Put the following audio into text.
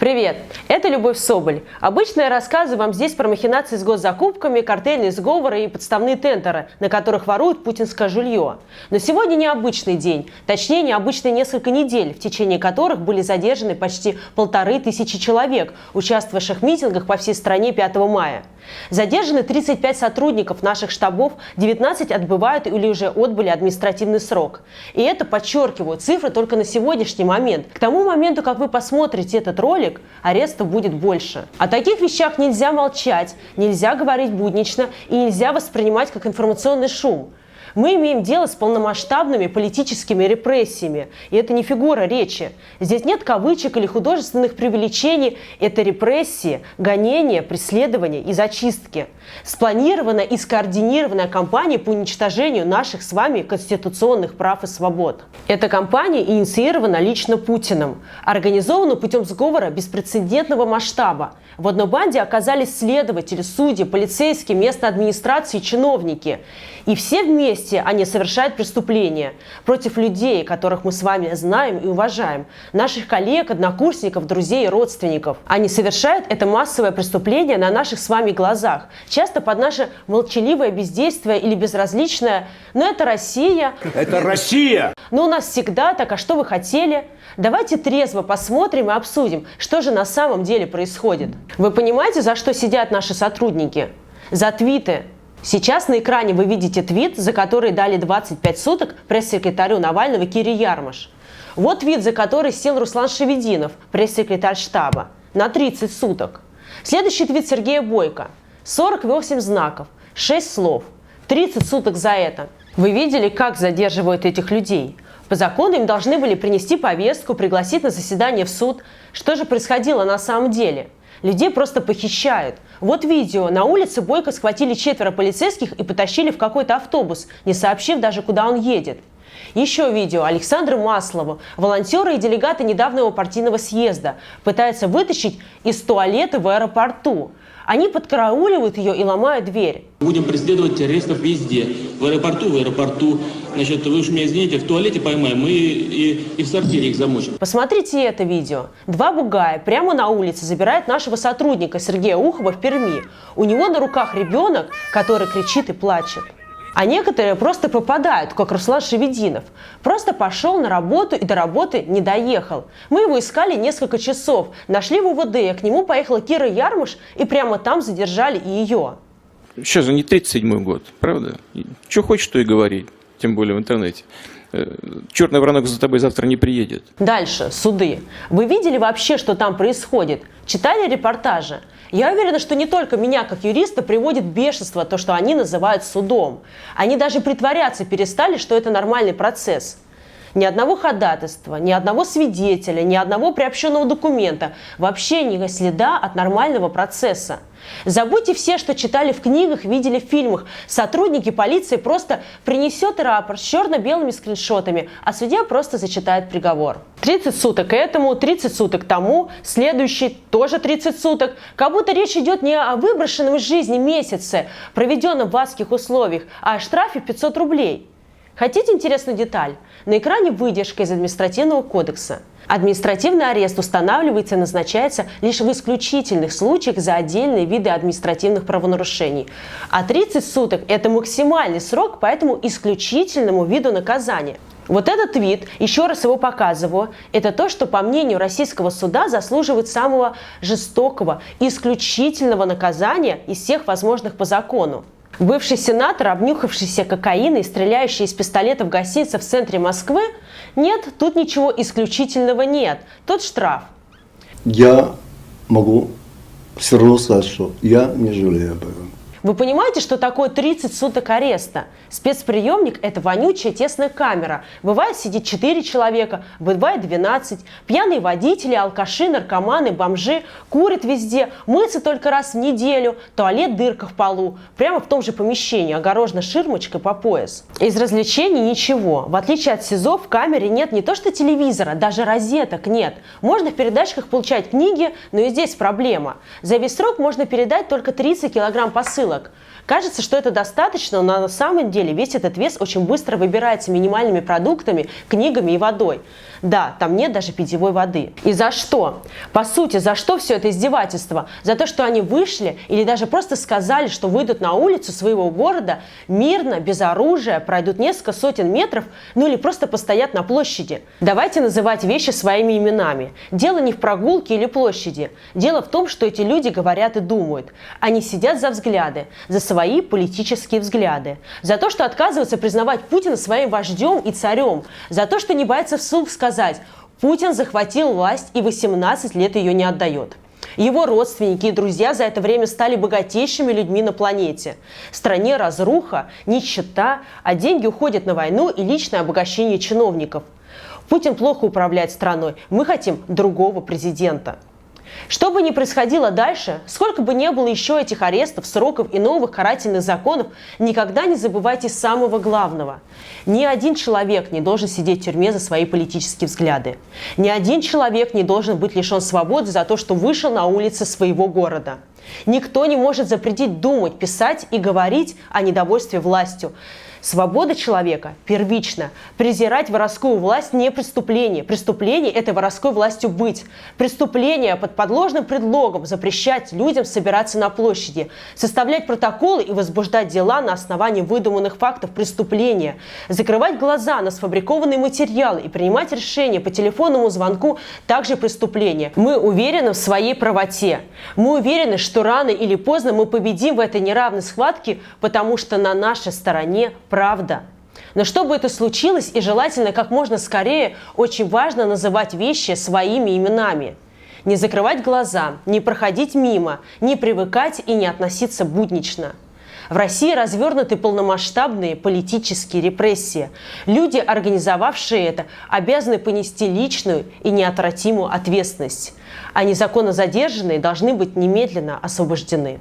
Привет, это Любовь Соболь. Обычно я рассказываю вам здесь про махинации с госзакупками, картельные сговоры и подставные тендеры, на которых ворует путинское жулье. Но сегодня необычный день, точнее необычные несколько недель, в течение которых были задержаны почти 1500 человек, участвовавших в митингах по всей стране 5 мая. Задержаны 35 сотрудников наших штабов, 19 отбывают или уже отбыли административный срок. И это, подчеркиваю, цифры только на сегодняшний момент. К тому моменту, как вы посмотрите этот ролик, арестов будет больше. О таких вещах нельзя молчать, нельзя говорить буднично и нельзя воспринимать как информационный шум. Мы имеем дело с полномасштабными политическими репрессиями, и это не фигура речи. Здесь нет кавычек или художественных преувеличений, это репрессии, гонения, преследования и зачистки. Спланированная и скоординированная кампания по уничтожению наших с вами конституционных прав и свобод. Эта кампания инициирована лично Путиным, организована путем сговора беспрецедентного масштаба. В одной банде оказались следователи, судьи, полицейские, местные администрации и чиновники. И все вместе они совершают преступления против людей, которых мы с вами знаем и уважаем, наших коллег, однокурсников, друзей и родственников. Они совершают это массовое преступление на наших с вами глазах, часто под наше молчаливое бездействие или безразличное «но это Россия». Это Россия! Но у нас всегда так, а что вы хотели? Давайте трезво посмотрим и обсудим, что же на самом деле происходит. Вы понимаете, за что сидят наши сотрудники? За твиты. Сейчас на экране вы видите твит, за который дали 25 суток пресс-секретарю Навального Кире Ярмаш. Вот твит, за который сел Руслан Шевединов, пресс-секретарь штаба, на 30 суток. Следующий твит Сергея Бойко. 48 знаков, 6 слов, 30 суток за это. Вы видели, как задерживают этих людей? По закону им должны были принести повестку, пригласить на заседание в суд. Что же происходило на самом деле? Людей просто похищают. Вот видео. На улице Бойко схватили 4 полицейских и потащили в какой-то автобус, не сообщив даже, куда он едет. Еще видео. Александру Маслову, волонтеры и делегаты недавнего партийного съезда, пытаются вытащить из туалета в аэропорту. Они подкарауливают ее и ломают дверь. Будем преследовать террористов везде. В аэропорту. Значит, вы уж меня извините, в туалете поймаем и в сортире их замочим. Посмотрите это видео. 2 бугая прямо на улице забирают нашего сотрудника Сергея Ухова в Перми. У него на руках ребенок, который кричит и плачет. А некоторые просто попадают, как Руслан Шевединов. Просто пошел на работу и до работы не доехал. Мы его искали несколько часов, нашли в УВД, к нему поехала Кира Ярмаш и прямо там задержали и ее. Сейчас же не 37-й год, правда? Что хочешь, то и говори, тем более в интернете. Черный воронок за тобой завтра не приедет. Дальше, суды. Вы видели вообще, что там происходит? Читали репортажи? Я уверена, что не только меня, как юриста, приводит в бешенство то, что они называют судом. Они даже притворяться перестали, что это нормальный процесс. Ни одного ходатайства, ни одного свидетеля, ни одного приобщенного документа, вообще ни следа от нормального процесса. Забудьте все, что читали в книгах, видели в фильмах. Сотрудники полиции просто принесет рапорт с черно-белыми скриншотами, а судья просто зачитает приговор. 30 суток этому, 30 суток тому, следующий тоже 30 суток. Как будто речь идет не о выброшенном из жизни месяце, проведенном в адских условиях, а о штрафе 500 рублей. Хотите интересную деталь? На экране выдержка из административного кодекса. Административный арест устанавливается и назначается лишь в исключительных случаях за отдельные виды административных правонарушений. А 30 суток – это максимальный срок по этому исключительному виду наказания. Вот этот твит, еще раз его показываю, это то, что, по мнению российского суда, заслуживает самого жестокого, исключительного наказания из всех возможных по закону. Бывший сенатор, обнюхавшийся кокаина и стреляющий из пистолета в гостинице в центре Москвы? Нет, тут ничего исключительного нет. Тут штраф. Я могу все равно сказать, что я не жалею об этом. Вы понимаете, что такое 30 суток ареста? Спецприемник – это вонючая тесная камера. Бывает сидит 4 человека, бывает 12. Пьяные водители, алкаши, наркоманы, бомжи курят везде, мыться только раз в неделю, туалет дырка в полу. Прямо в том же помещении, огорожена ширмочкой по пояс. Из развлечений ничего. В отличие от СИЗО, в камере нет не то что телевизора, даже розеток нет. Можно в передатчиках получать книги, но и здесь проблема. За весь срок можно передать только 30 килограмм посылок. посылок. Кажется, что это достаточно, но на самом деле весь этот вес очень быстро выбирается минимальными продуктами, книгами и водой. Да, там нет даже питьевой воды. И за что? По сути, за что все это издевательство? За то, что они вышли или даже просто сказали, что выйдут на улицу своего города мирно, без оружия, пройдут несколько сотен метров, ну или просто постоят на площади. Давайте называть вещи своими именами. Дело не в прогулке или площади. Дело в том, что эти люди говорят и думают. Они сидят за взгляды, за свои политические взгляды. За то, что отказываются признавать Путина своим вождем и царем. За то, что не боятся вслух сказать: Путин захватил власть и 18 лет ее не отдает. Его родственники и друзья за это время стали богатейшими людьми на планете. В стране разруха, нищета, а деньги уходят на войну и личное обогащение чиновников. Путин плохо управляет страной, мы хотим другого президента. Что бы ни происходило дальше, сколько бы ни было еще этих арестов, сроков и новых карательных законов, никогда не забывайте самого главного. Ни один человек не должен сидеть в тюрьме за свои политические взгляды. Ни один человек не должен быть лишен свободы за то, что вышел на улицы своего города. Никто не может запретить думать, писать и говорить о недовольстве властью. Свобода человека первична. Презирать воровскую власть не преступление. Преступление – это воровской властью быть. Преступление под подложным предлогом запрещать людям собираться на площади, составлять протоколы и возбуждать дела на основании выдуманных фактов преступления, закрывать глаза на сфабрикованные материалы и принимать решения по телефонному звонку – также преступление. Мы уверены в своей правоте. Мы уверены, что рано или поздно мы победим в этой неравной схватке, потому что на нашей стороне правда. Но чтобы это случилось, и желательно как можно скорее, очень важно называть вещи своими именами. Не закрывать глаза, не проходить мимо, не привыкать и не относиться буднично. В России развернуты полномасштабные политические репрессии. Люди, организовавшие это, обязаны понести личную и неотвратимую ответственность. А незаконно задержанные должны быть немедленно освобождены.